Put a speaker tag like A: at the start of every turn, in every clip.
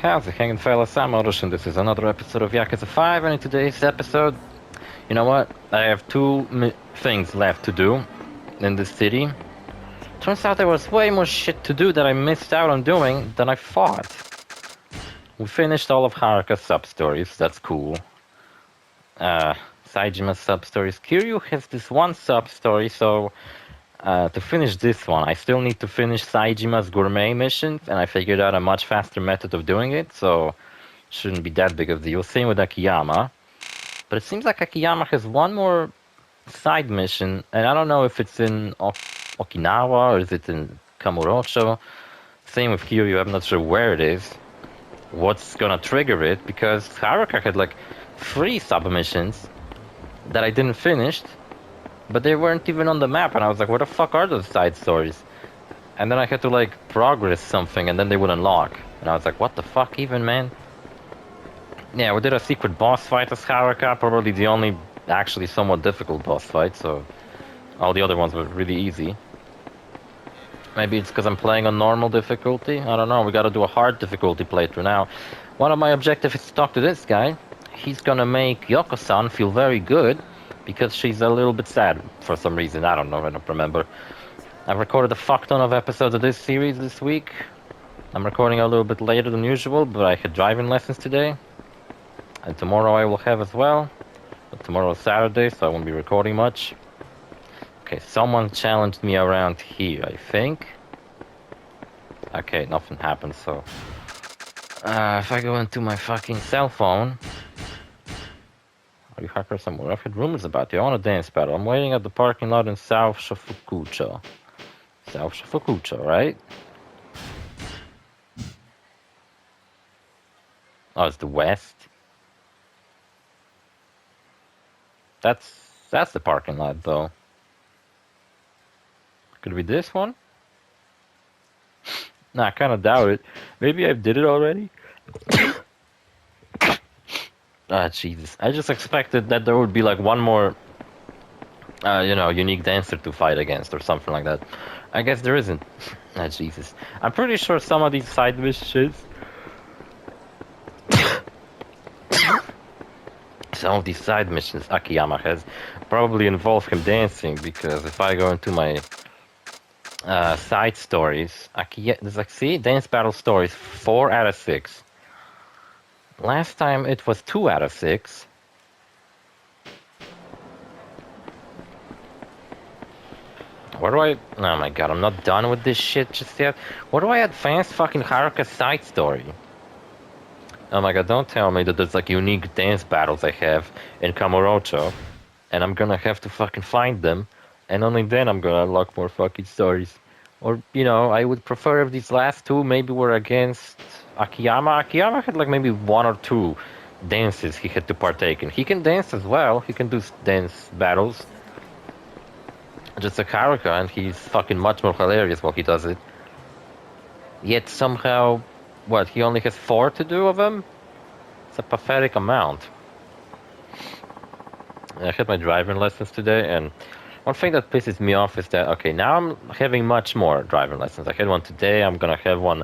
A: How's it hanging, fellas? I'm OrosZ, and this is another episode of YAKUZA 5, and in today's episode, you know what? I have two things left to do in this city. Turns out there was way more shit to do that I missed out on doing than I thought. We finished all of Haruka's sub-stories, that's cool. Saijima's sub-stories. Kiryu has this one sub-story, so to finish this one, I still need to finish Saijima's gourmet missions, and I figured out a much faster method of doing it, so shouldn't be that big of a deal. Same with Akiyama. But it seems like Akiyama has one more side mission, and I don't know if it's in Okinawa or is it in Kamurocho. Same with Kiryu, I'm not sure where it is. What's gonna trigger it, because Haruka had like 3 submissions that I didn't finish, but they weren't even on the map, and I was like, where the fuck are those side stories? And then I had to like progress something, and then they would unlock. And I was like, what the fuck even, man? Yeah, we did a secret boss fight as Haruka, probably the only actually somewhat difficult boss fight, so all the other ones were really easy. Maybe it's because I'm playing on normal difficulty? I don't know, we gotta do a hard difficulty playthrough now. One of my objectives is to talk to this guy. He's gonna make Yoko-san feel very good, because she's a little bit sad for some reason. I don't know, I don't remember. I've recorded a fuck ton of episodes of this series this week. I'm recording a little bit later than usual, but I had driving lessons today. And tomorrow I will have as well. But tomorrow is Saturday, so I won't be recording much. Okay, someone challenged me around here, I think. Okay, nothing happened, so... if I go into my fucking cell phone... Are you hacker somewhere? I've heard rumors about you. I want a dance battle. I'm waiting at the parking lot in South Shofukucho. South Shofukucho, right? Oh, it's the west? That's the parking lot, though. Could it be this one? Nah, I kind of doubt it. Maybe I did it already? Ah, Jesus. I just expected that there would be like one more, unique dancer to fight against or something like that. I guess there isn't. Ah, Jesus. I'm pretty sure some of these side missions... some of these side missions Akiyama has probably involve him dancing, because if I go into my side stories, there's like, see? Dance battle stories, 4 out of 6. Last time it was 2 out of 6. Where do I... Oh my god, I'm not done with this shit just yet. Where do I advance fucking Haruka's side story? Oh my god, don't tell me that there's like unique dance battles I have in Kamurocho, and I'm gonna have to fucking find them, and only then I'm gonna unlock more fucking stories. Or, I would prefer if these last 2 maybe were against... Akiyama had like maybe 1 or 2 dances he had to partake in. He can dance as well, he can do dance battles. Just like Haruka, and he's fucking much more hilarious while he does it. Yet somehow, what, he only has 4 to do of them? It's a pathetic amount. I had my driving lessons today, and one thing that pisses me off is that, okay, now I'm having much more driving lessons. I had one today, I'm gonna have one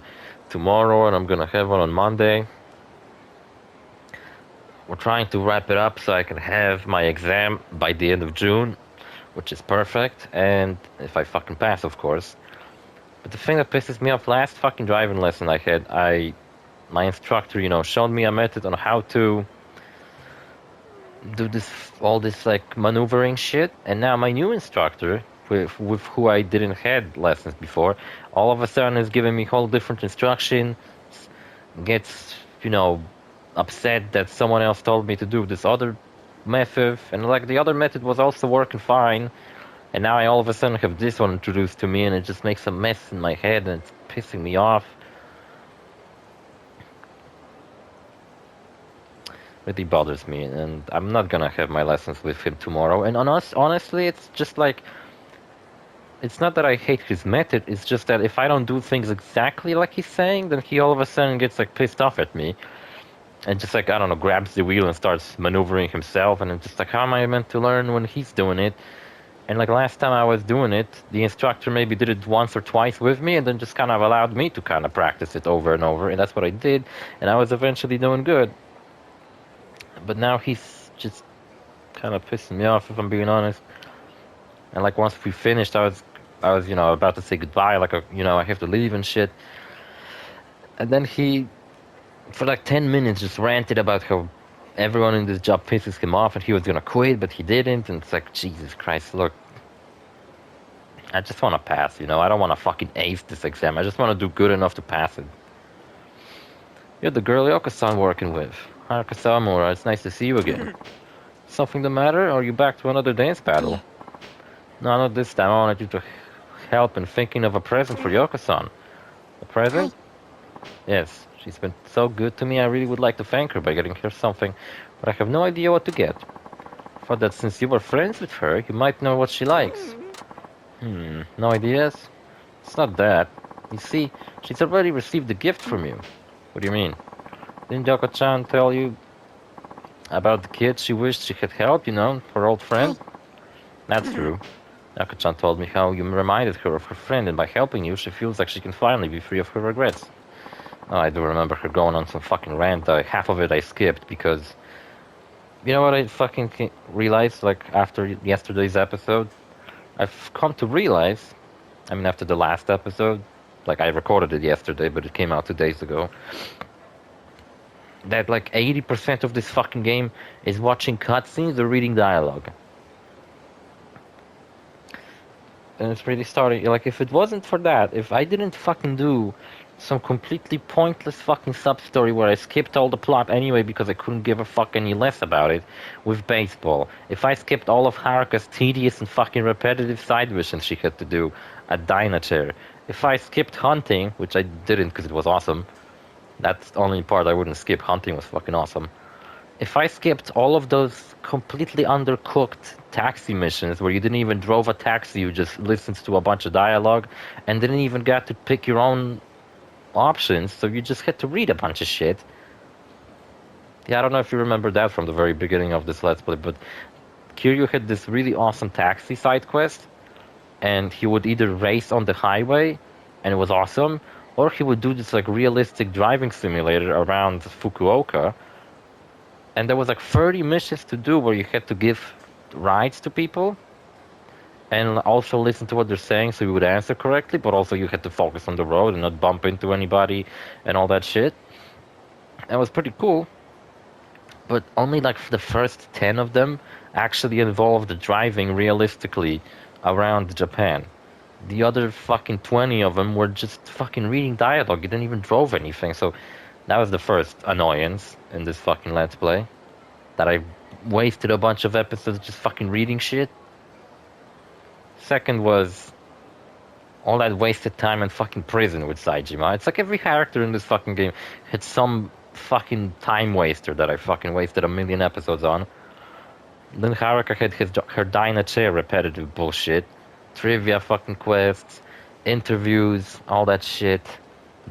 A: tomorrow, and I'm gonna have one on Monday. We're trying to wrap it up so I can have my exam by the end of June, which is perfect, and if I fucking pass, of course. But the thing that pisses me off, last fucking driving lesson I had, my instructor, showed me a method on how to do all this like maneuvering shit, and now my new instructor, with who I didn't had lessons before, all of a sudden is giving me whole different instructions, gets, upset that someone else told me to do this other method, and like the other method was also working fine, and now I all of a sudden have this one introduced to me, and it just makes a mess in my head, and it's pissing me off. Really bothers me, and I'm not gonna have my lessons with him tomorrow. And honestly, it's just like, it's not that I hate his method, it's just that if I don't do things exactly like he's saying, then he all of a sudden gets like pissed off at me. And just like, I don't know, grabs the wheel and starts maneuvering himself, and I'm just like, how am I meant to learn when he's doing it? And like last time I was doing it, the instructor maybe did it once or twice with me and then just kind of allowed me to kind of practice it over and over. And that's what I did. And I was eventually doing good. But now he's just kind of pissing me off, if I'm being honest. And like once we finished, I was, about to say goodbye. Like, I have to leave and shit. And then he, for like 10 minutes, just ranted about how everyone in this job pisses him off and he was gonna quit, but he didn't. And it's like, Jesus Christ, look. I just want to pass, I don't want to fucking ace this exam. I just want to do good enough to pass it. You're the girl Yoko-san working with. Haruka Samura, it's nice to see you again. Something the matter, or are you back to another dance battle? No, not this time. I wanted you to help in thinking of a present for Yoko-san. A present? Yes, she's been so good to me. I really would like to thank her by getting her something, but I have no idea what to get. Thought that since you were friends with her, you might know what she likes. No ideas? It's not that. You see, she's already received a gift from you. What do you mean? Didn't Yoko-chan tell you about the kid she wished she had helped, her old friend? That's true. Yoko-chan told me how you reminded her of her friend, and by helping you, she feels like she can finally be free of her regrets. Oh, I do remember her going on some fucking rant. Half of it I skipped because... You know what I fucking realized, like, after yesterday's episode? I've come to realize, after the last episode, like I recorded it yesterday, but it came out 2 days ago, that like 80% of this fucking game is watching cutscenes or reading dialogue. And it's really starting, like if it wasn't for that, if I didn't fucking do some completely pointless fucking sub-story where I skipped all the plot anyway because I couldn't give a fuck any less about it with baseball. If I skipped all of Haruka's tedious and fucking repetitive side missions she had to do at Dynachair. If I skipped hunting, which I didn't because it was awesome. That's the only part I wouldn't skip. Hunting was fucking awesome. If I skipped all of those completely undercooked taxi missions where you didn't even drove a taxi, you just listened to a bunch of dialogue and didn't even get to pick your own options, so you just had to read a bunch of shit. Yeah, I don't know if you remember that from the very beginning of this Let's Play, but Kiryu had this really awesome taxi side quest, and he would either race on the highway, and it was awesome, or he would do this like realistic driving simulator around Fukuoka, and there was like 30 missions to do where you had to give rides to people, and also listen to what they're saying so you would answer correctly, but also you had to focus on the road and not bump into anybody and all that shit. That was pretty cool, but only like the first 10 of them actually involved driving realistically around Japan. The other fucking 20 of them were just fucking reading dialogue. You didn't even drove anything, so that was the first annoyance in this fucking Let's Play. That I wasted a bunch of episodes just fucking reading shit. Second was all that wasted time in fucking prison with Saejima. It's like every character in this fucking game had some fucking time waster that I fucking wasted a million episodes on. Then Haruka had her Dynachair repetitive bullshit. Trivia fucking quests, interviews, all that shit.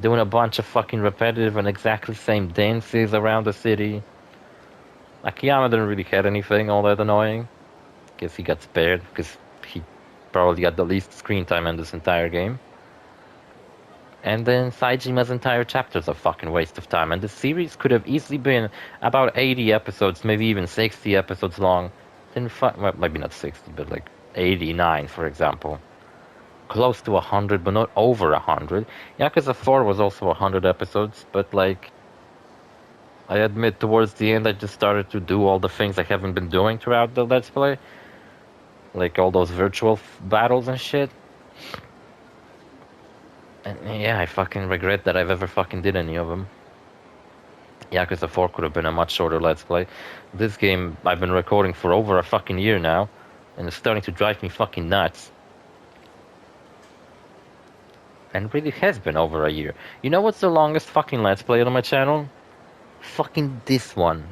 A: Doing a bunch of fucking repetitive and exactly same dances around the city. Akiyama didn't really have anything all that annoying. Guess he got spared because he probably got the least screen time in this entire game. And then Saejima's entire chapter's a fucking waste of time. And the series could have easily been about 80 episodes, maybe even 60 episodes long. Then well, maybe not 60, but like 89, for example. Close to 100, but not over 100. Yakuza 4 was also 100 episodes, but like... I admit towards the end I just started to do all the things I haven't been doing throughout the Let's Play. Like all those virtual battles and shit. And yeah, I fucking regret that I've ever fucking did any of them. Yakuza 4 could have been a much shorter Let's Play. This game I've been recording for over a fucking year now, and it's starting to drive me fucking nuts. And really has been over a year. You know what's the longest fucking Let's Play on my channel? Fucking this one.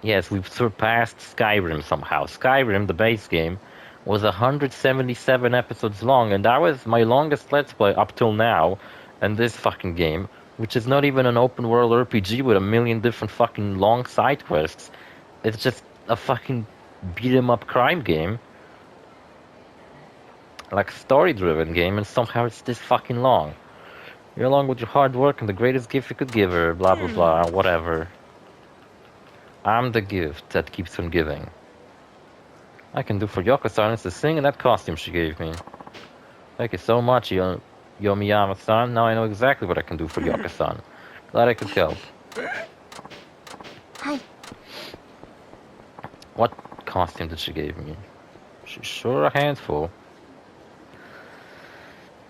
A: Yes, we've surpassed Skyrim somehow. Skyrim, the base game, was 177 episodes long, and that was my longest Let's Play up till now. And this fucking game, which is not even an open world RPG with a million different fucking long side quests. It's just a fucking beat 'em up crime game. like story-driven game, and somehow it's this fucking long. You're along with your hard work and the greatest gift you could give her, blah blah blah, whatever. I'm the gift that keeps on giving. I can do for Yoko-san is to sing in that costume she gave me. Thank you so much, Yomiyama-san. Now I know exactly what I can do for Yoko-san. Glad I could help.
B: Hi.
A: What costume did she give me? She's sure a handful.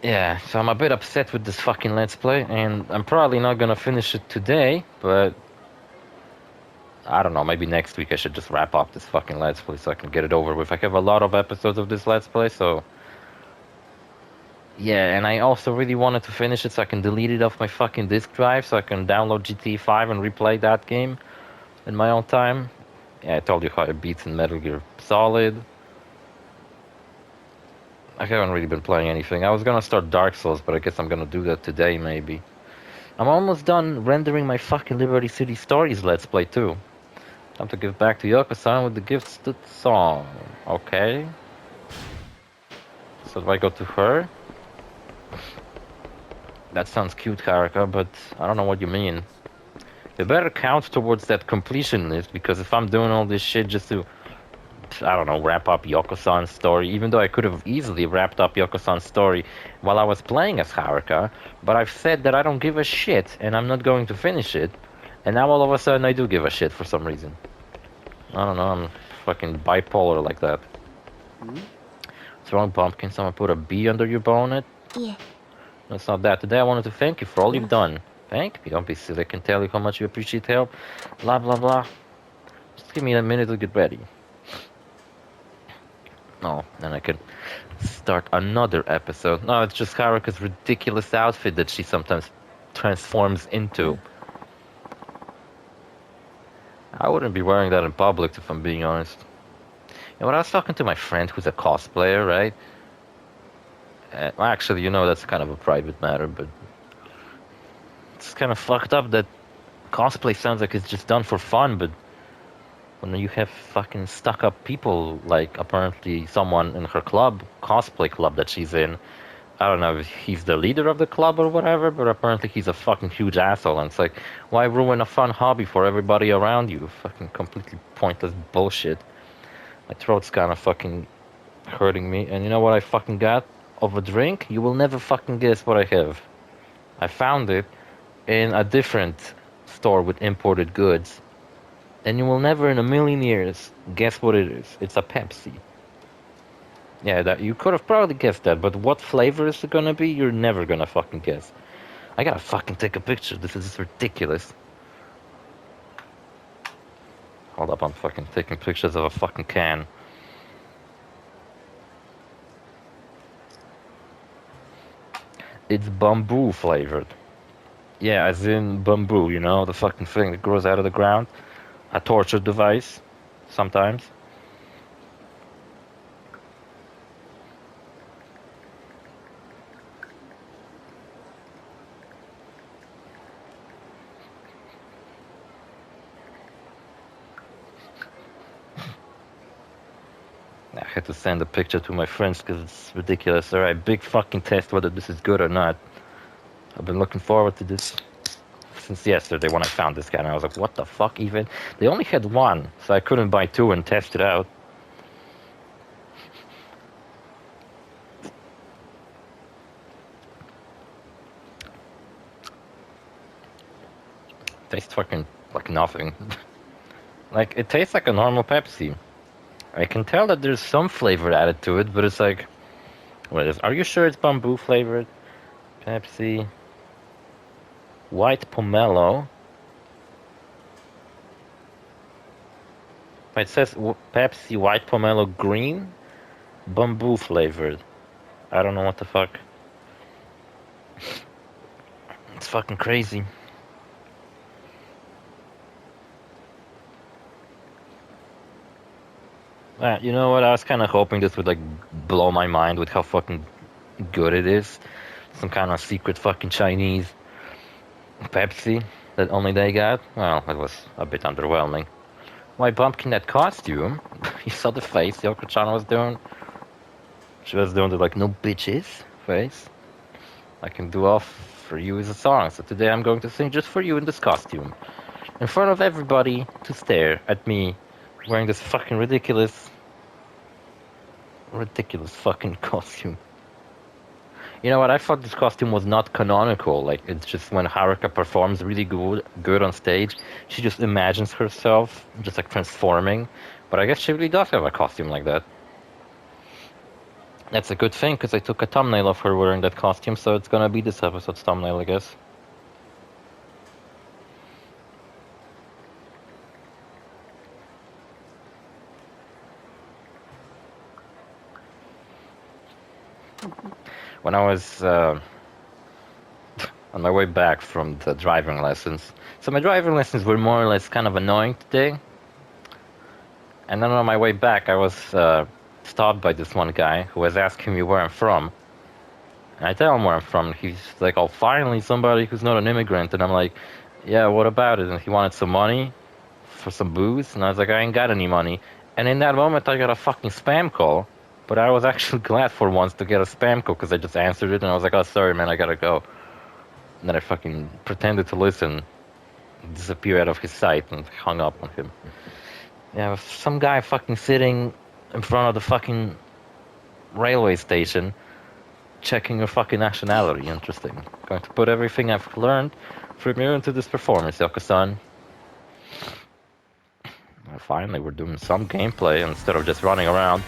A: Yeah, so I'm a bit upset with this fucking Let's Play, and I'm probably not gonna finish it today, but I don't know, maybe next week I should just wrap up this fucking Let's Play so I can get it over with. I have a lot of episodes of this Let's Play, so... Yeah, and I also really wanted to finish it so I can delete it off my fucking disk drive so I can download GTA 5 and replay that game in my own time. Yeah, I told you how it beats in Metal Gear Solid. I haven't really been playing anything. I was gonna start Dark Souls, but I guess I'm gonna do that today, maybe. I'm almost done rendering my fucking Liberty City Stories Let's Play, too. Time to give back to Yoko-san with the gifts to the song. Okay. So do I go to her? That sounds cute, Haruka, but I don't know what you mean. You better count towards that completion list, because if I'm doing all this shit just to, I don't know, wrap up Yoko-san's story, even though I could have easily wrapped up Yoko-san's story while I was playing as Haruka, but I've said that I don't give a shit, and I'm not going to finish it, and now all of a sudden I do give a shit for some reason. I don't know, I'm fucking bipolar like that. What's wrong, Pumpkin? Someone put a bee under your bonnet?
B: Yeah.
A: That's not that. Today I wanted to thank you for all you've done. Thank me? Don't be silly. I can tell you how much you appreciate help. Blah, blah, blah. Just give me a minute to get ready. Oh, then I can start another episode. No, it's just Haruka's ridiculous outfit that she sometimes transforms into. I wouldn't be wearing that in public, if I'm being honest. And when I was talking to my friend who's a cosplayer, right? Well, actually, you know, that's kind of a private matter, but it's kind of fucked up that cosplay sounds like it's just done for fun, but when you have fucking stuck-up people, like apparently someone in her club, cosplay club that she's in, I don't know if he's the leader of the club or whatever, but apparently he's a fucking huge asshole, and it's like, why ruin a fun hobby for everybody around you? Fucking completely pointless bullshit. My throat's kind of fucking hurting me, and you know what I fucking got of a drink? You will never fucking guess what I have. I found it in a different store with imported goods, and you will never in a million years guess what it is. It's a Pepsi. Yeah, that you could have probably guessed that, but what flavor is it gonna be? You're never gonna fucking guess. I gotta fucking take a picture. This is ridiculous. Hold up, I'm fucking taking pictures of a fucking can. It's bamboo flavored. Yeah, as in bamboo, you know, the fucking thing that grows out of the ground. A torture device, sometimes. I had to send a picture to my friends because it's ridiculous. Alright, big fucking test whether this is good or not. I've been looking forward to this since yesterday when I found this guy, and I was like, what the fuck even? They only had one, so I couldn't buy two and test it out. Tastes fucking like nothing. Like, it tastes like a normal Pepsi. I can tell that there's some flavor added to it, but it's like... Are you sure it's bamboo flavored? Pepsi... White pomelo. It says Pepsi white pomelo green, bamboo flavored. I don't know what the fuck. It's fucking crazy. You know what? I was kind of hoping this would like blow my mind with how fucking good it is. Some kind of secret fucking Chinese Pepsi that only they got. Well, it was a bit underwhelming. Why, Bumpkin, that costume? You saw the face Yoko-chan was doing? She was doing the like no bitches face. I can do off for you as a song. So today I'm going to sing just for you in this costume, in front of everybody to stare at me, wearing this fucking ridiculous fucking costume. You know what? I thought this costume was not canonical. Like it's just when Haruka performs really good on stage, she just imagines herself just like transforming. But I guess she really does have a costume like that. That's a good thing because I took a thumbnail of her wearing that costume, so it's gonna be this episode's thumbnail, I guess. When I was on my way back from the driving lessons, so my driving lessons were more or less kind of annoying today. And then on my way back, I was stopped by this one guy who was asking me where I'm from. And I tell him where I'm from. He's like, "Oh, finally somebody who's not an immigrant." And I'm like, "Yeah, what about it?" And he wanted some money for some booze. And I was like, "I ain't got any money." And in that moment, I got a fucking spam call. But I was actually glad for once to get a spam call because I just answered it and I was like, "Oh, sorry, man, I gotta go." And then I fucking pretended to listen, disappear out of his sight, and hung up on him. Yeah, some guy fucking sitting in front of the fucking railway station checking your fucking nationality. Interesting. Going to put everything I've learned from you into this performance, Yoko-san. Finally, we're doing some gameplay instead of just running around.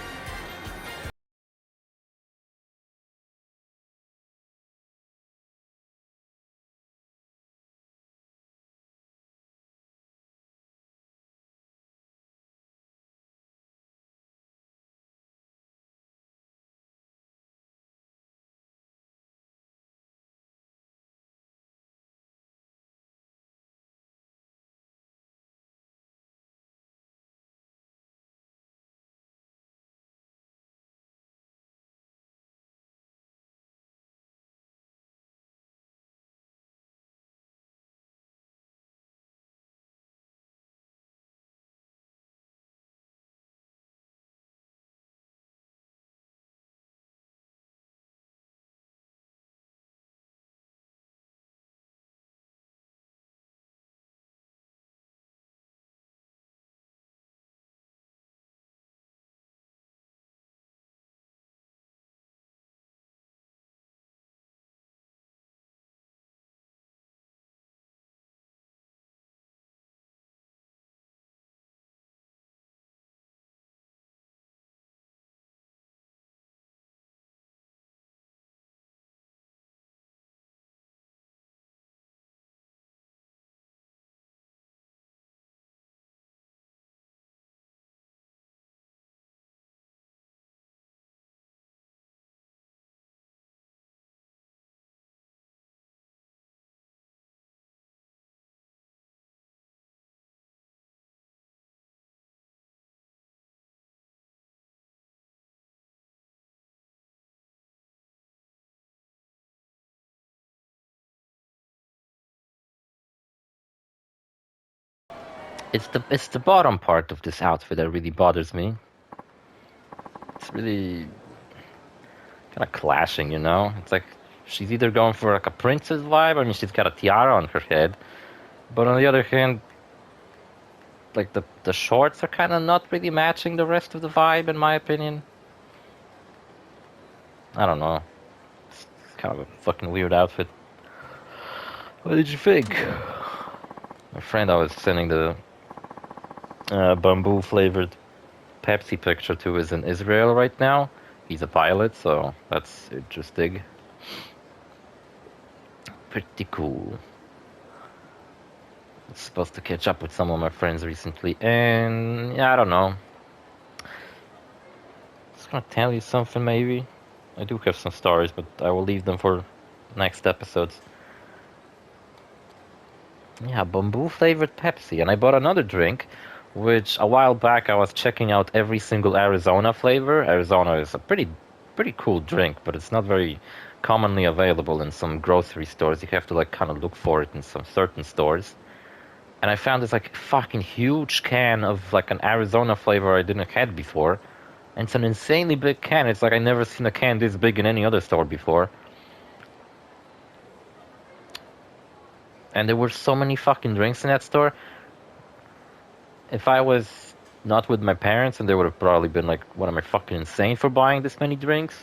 A: It's the bottom part of this outfit that really bothers me. It's really kind of clashing, you know? It's like she's either going for like a princess vibe, I mean she's got a tiara on her head, but on the other hand, like the shorts are kind of not really matching the rest of the vibe in my opinion. I don't know. It's kind of a fucking weird outfit. What did you think? My friend I was sending the bamboo flavored Pepsi picture to is in Israel right now. He's a pilot, so that's interesting. Pretty cool. I was supposed to catch up with some of my friends recently, and yeah, I don't know. Just gonna tell you something maybe. I do have some stories, but I will leave them for next episodes. Yeah, bamboo flavored Pepsi, and I bought another drink, which a while back I was checking out every single Arizona flavor. Arizona is a pretty cool drink, but it's not very commonly available in some grocery stores. You have to like kind of look for it in some certain stores. And I found this like fucking huge can of like an Arizona flavor I didn't had before, And it's an insanely big can. It's like I never seen a can this big in any other store before. And there were so many fucking drinks in that store. If I was not with my parents, and they would have probably been like, what am I fucking insane for buying this many drinks?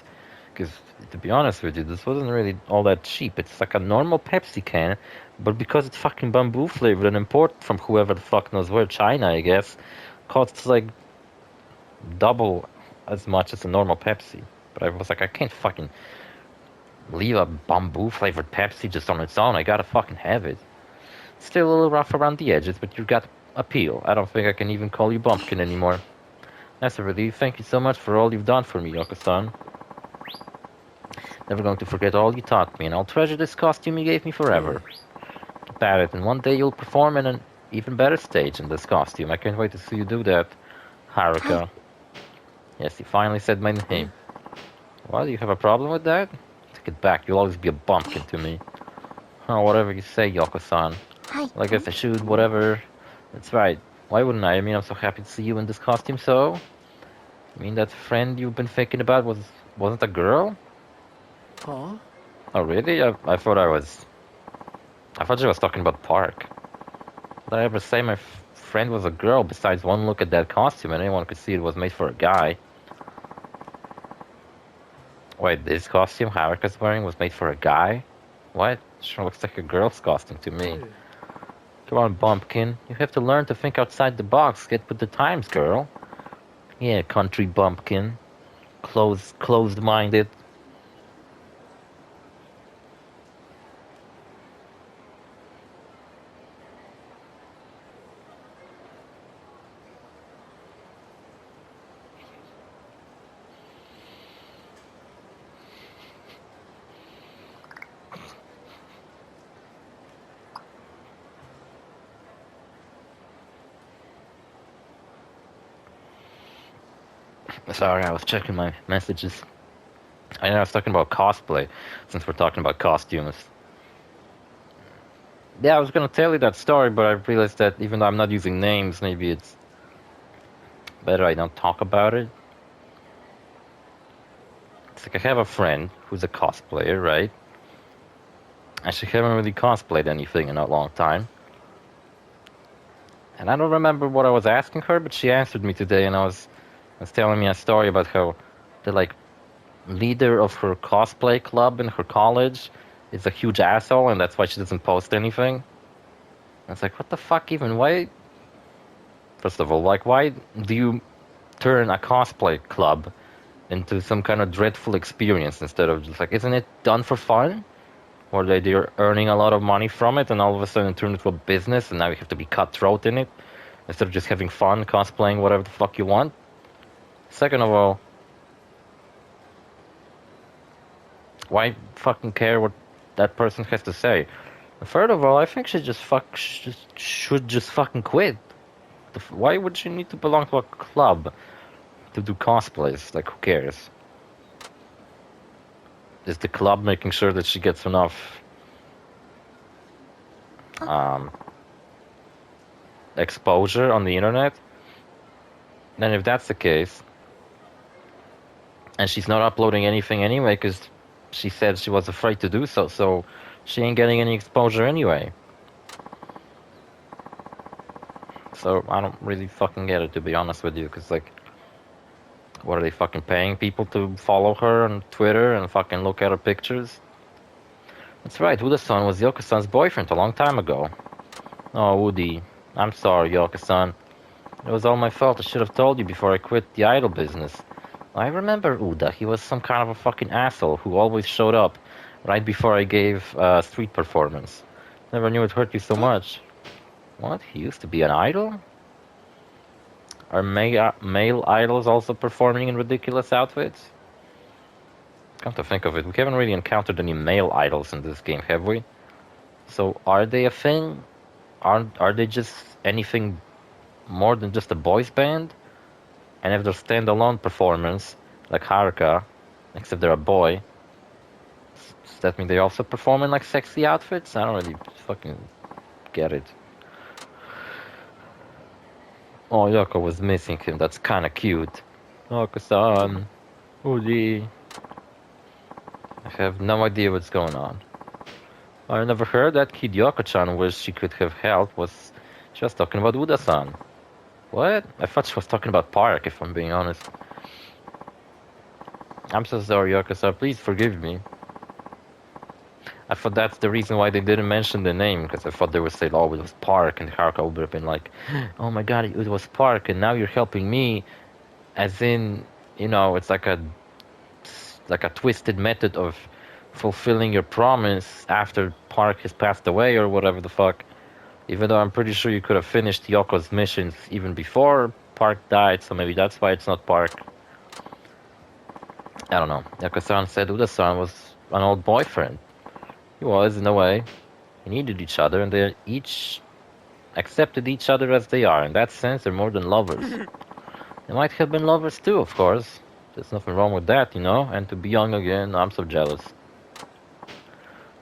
A: Because, to be honest with you, this wasn't really all that cheap. It's like a normal Pepsi can, but because it's fucking bamboo flavored and imported from whoever the fuck knows where, China, I guess, costs like double as much as a normal Pepsi. But I was like, I can't fucking leave a bamboo flavored Pepsi just on its own. I gotta fucking have it. Still a little rough around the edges, but you got appeal. I don't think I can even call you Bumpkin anymore. That's a relief. Thank you so much for all you've done for me, Yoko-san. Never going to forget all you taught me, and I'll treasure this costume you gave me forever. Keep at it, and one day you'll perform in an even better stage in this costume. I can't wait to see you do that, Haruka. Yes, you finally said my name. What, do you have a problem with that? Take it back, you'll always be a bumpkin to me. Oh, whatever you say, Yoko-san. Well, I guess I should, whatever. That's right. Why wouldn't I? I mean, I'm so happy to see you in this costume, so... I mean, that friend you've been thinking about wasn't a girl?
B: Huh?
A: Oh, really? I thought I thought she was talking about Park. Did I ever say my friend was a girl besides one look at that costume and anyone could see it was made for a guy? Wait, this costume Haruka's wearing was made for a guy? What? Sure looks like a girl's costume to me. Come on, Bumpkin. You have to learn to think outside the box. Get with the times, girl. Yeah, country bumpkin. Closed-minded. Sorry, I was checking my messages. I know I was talking about cosplay, since we're talking about costumes. Yeah, I was gonna tell you that story, but I realized that even though I'm not using names, maybe it's better I don't talk about it. It's like I have a friend who's a cosplayer, right? And she haven't really cosplayed anything in a long time. And I don't remember what I was asking her, but she answered me today, and was telling me a story about how the like leader of her cosplay club in her college is a huge asshole, and that's why she doesn't post anything. I was like, what the fuck even? Why? First of all, like, why do you turn a cosplay club into some kind of dreadful experience instead of just like, isn't it done for fun? Or they're earning a lot of money from it, and all of a sudden it turned into a business, and now you have to be cutthroat in it instead of just having fun cosplaying whatever the fuck you want. Second of all, why fucking care what that person has to say? And third of all, I think she should just fucking quit. Why would she need to belong to a club to do cosplays? Like, who cares? Is the club making sure that she gets enough exposure on the internet? Then if that's the case, and she's not uploading anything anyway because she said she was afraid to do so, so she ain't getting any exposure anyway. So I don't really fucking get it, to be honest with you, because like, what are they fucking paying people to follow her on Twitter and fucking look at her pictures? That's right, Uda-san was Yoko-san's boyfriend a long time ago. Oh, Udi, I'm sorry, Yoko-san. It was all my fault. I should have told you before I quit the idol business. I remember Uda. He was some kind of a fucking asshole who always showed up right before I gave a street performance. Never knew it hurt you so much. What? He used to be an idol? Are male idols also performing in ridiculous outfits? Come to think of it, we haven't really encountered any male idols in this game, have we? So are they a thing? Are they just anything more than just a boys band? And if they're standalone performance, like Haruka, except they're a boy, does that mean they also perform in like sexy outfits? I don't really fucking get it. Oh, Yoko was missing him. That's kind of cute. Yoko-san. Udi. I have no idea what's going on. I never heard that kid Yoko-chan wished she could have helped was... She was talking about Uda-san. What? I thought she was talking about Park, if I'm being honest. I'm so sorry, Yoko-san. Please forgive me. I thought that's the reason why they didn't mention the name, because I thought they would say, oh, it was Park, and Haruka would have been like, oh my god, it was Park, and now you're helping me. As in, you know, it's like a twisted method of fulfilling your promise after Park has passed away or whatever the fuck. Even though I'm pretty sure you could have finished Yoko's missions even before Park died, so maybe that's why it's not Park. I don't know. Yoko-san said Uda-san was an old boyfriend. He was, in a way. They needed each other, and they each accepted each other as they are. In that sense, they're more than lovers. They might have been lovers too, of course. There's nothing wrong with that, you know? And to be young again, I'm so jealous.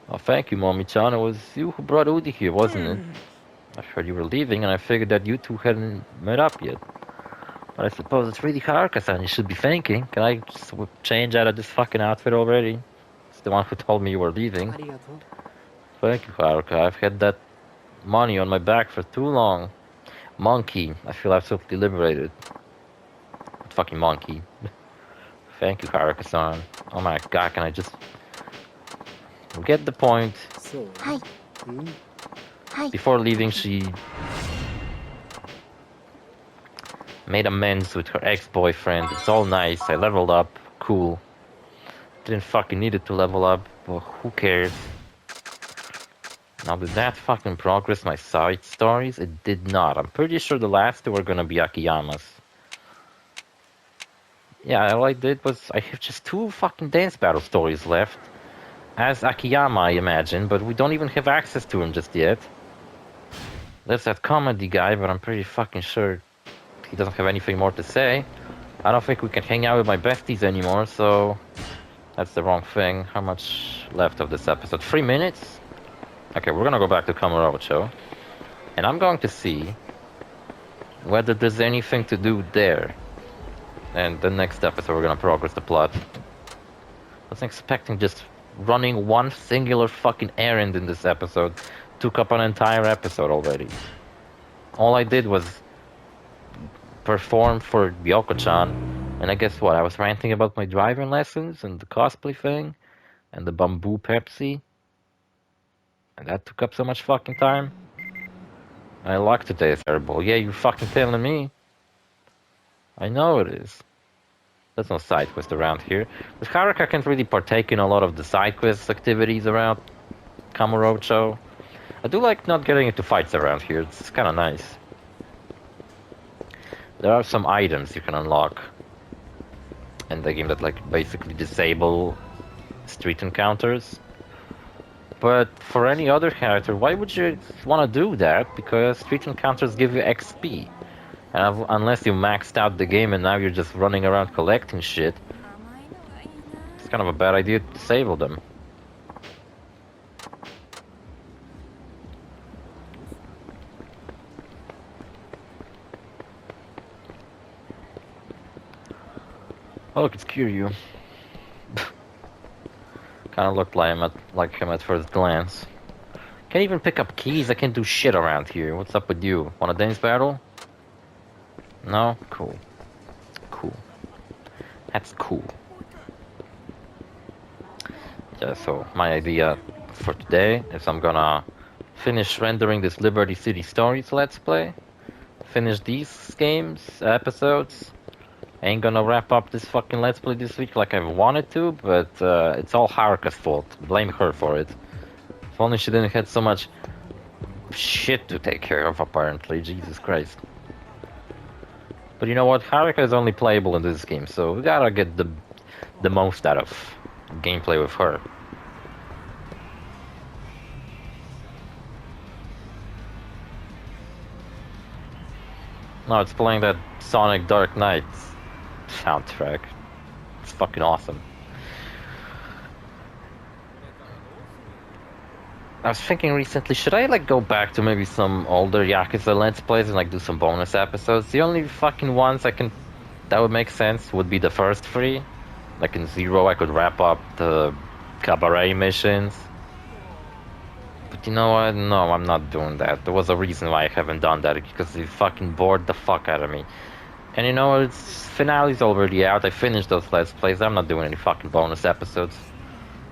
A: Oh, thank you, Mommy-chan. It was you who brought Udi here, wasn't it? I heard you were leaving, and I figured that you two hadn't met up yet. But I suppose it's really Haruka-san you should be thanking. Can I just change out of this fucking outfit already? It's the one who told me you were leaving. Thank you, Haruka. I've had that money on my back for too long. Monkey. I feel absolutely liberated. What fucking monkey? Thank you, Haruka-san. Oh my god, can I just... get the point?
B: Hi. Hi.
A: Before leaving, she... made amends with her ex-boyfriend. It's all nice. I leveled up. Cool. Didn't fucking need it to level up, but who cares? Now, did that fucking progress my side stories? It did not. I'm pretty sure the last two are gonna be Akiyama's. Yeah, all I did was... I have just 2 fucking dance battle stories left. As Akiyama, I imagine, but we don't even have access to him just yet. There's that comedy guy, but I'm pretty fucking sure he doesn't have anything more to say. I don't think we can hang out with my besties anymore, so... that's the wrong thing. How much left of this episode? 3 minutes? Okay, we're gonna go back to Kamurocho. And I'm going to see whether there's anything to do there. And the next episode we're gonna progress the plot. I was expecting just running one singular fucking errand in this episode. Took up an entire episode already. All I did was perform for Yoko-chan, and I guess what? I was ranting about my driving lessons and the cosplay thing, and the bamboo Pepsi, and that took up so much fucking time. My luck today is terrible. Yeah, you fucking telling me? I know it is. There's no side quest around here. But Haruka can't really partake in a lot of the side quest activities around Kamurocho. I do like not getting into fights around here. It's kind of nice. There are some items you can unlock in the game that like basically disable street encounters. But for any other character, why would you want to do that? Because street encounters give you XP. And unless you maxed out the game and now you're just running around collecting shit, it's kind of a bad idea to disable them. Oh look, it's Kiryu. Kinda looked like him at first glance. Can't even pick up keys, I can't do shit around here. What's up with you? Want a dance battle? No? Cool. Cool. That's cool. Yeah, so my idea for today is I'm gonna finish rendering this Liberty City Stories Let's Play. Finish these games, episodes. Ain't gonna wrap up this fucking Let's Play this week like I wanted to, but it's all Haruka's fault. Blame her for it. If only she didn't have so much shit to take care of, apparently. Jesus Christ. But you know what? Haruka is only playable in this game, so we gotta get the most out of gameplay with her. No, it's playing that Sonic Dark Knight soundtrack. It's fucking awesome. I was thinking recently, should I like go back to maybe some older Yakuza Let's Plays and like do some bonus episodes? The only fucking ones that that would make sense, would be the first 3. Like in 0, I could wrap up the cabaret missions. But you know what? No, I'm not doing that. There was a reason why I haven't done that, because it fucking bored the fuck out of me. And you know what? Finale's already out. I finished those Let's Plays. I'm not doing any fucking bonus episodes.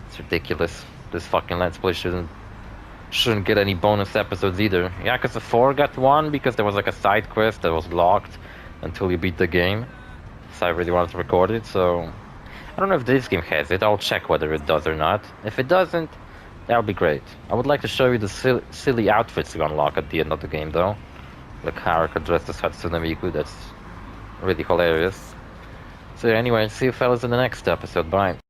A: It's ridiculous. This fucking Let's Play shouldn't get any bonus episodes either. YAKUZA 4 got one because there was like a side quest that was locked until you beat the game. So I really wanted to record it, so... I don't know if this game has it. I'll check whether it does or not. If it doesn't, that'll be great. I would like to show you the silly outfits you unlock at the end of the game, though. Like Haruka dressed as Hatsune Miku. That's really hilarious. So anyway, see you fellas in the next episode. Bye.